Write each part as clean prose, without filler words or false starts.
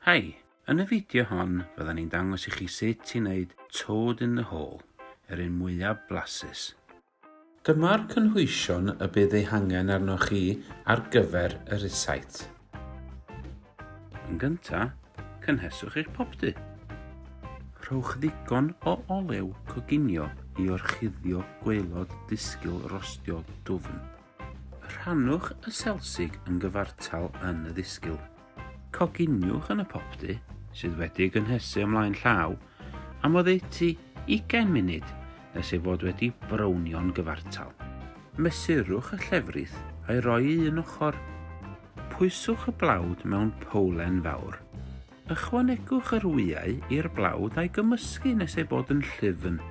Hei, yn y fideo hon fydda ni'n dangos i chi sut i wneud toad in the hole, yr un mwyaf blasus. Dyma'r cynhwysion y bydd ei hangen arnoch chi ar gyfer yr isait. Yn gyntaf, cynheswch eich popty. Rhowch ddigon o olew coginio i orchuddio gwaelod disgyl rostio dwfn. Rhannwch y selsig yn gyfartal yn y ddisgyl. Coginiwch yn y popty sydd wedi'i gynhesu ymlaen llaw am oddeutu 20 munud nes ei fod wedi brownio'n gyfartal. Mesurwch y llefrith a'i roi un ochr. Pwyswch y blawd mewn powlen fawr. Ychwanegwch yr wyau i'r blawd a'i gymysgu nes ei bod yn llyfn.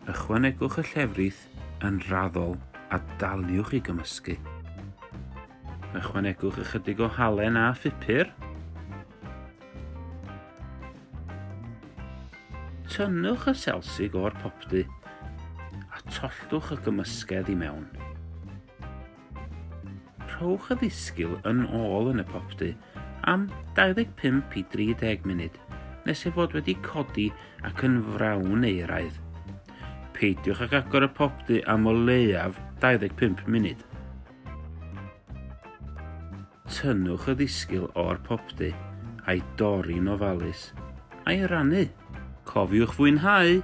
Ychwanegwch y llefrith yn raddol a daliwch i gymysgu. Ychwanegwch ychydig o halen a phupur. Tynnwch y selsig o'r popty a tollwch y gymysgedd i mewn. Rhowch y ddisgyl yn ôl yn y popty am 25 i 30 munud nes ei fod wedi codi ac yn frawn euraidd. Peidiwch ag agor y popty am o leiaf 25 munud. Tynnwch y ddisgyl o'r popty a'i dorri'n ofalus a'i rannu. Cofiwch fwynhau!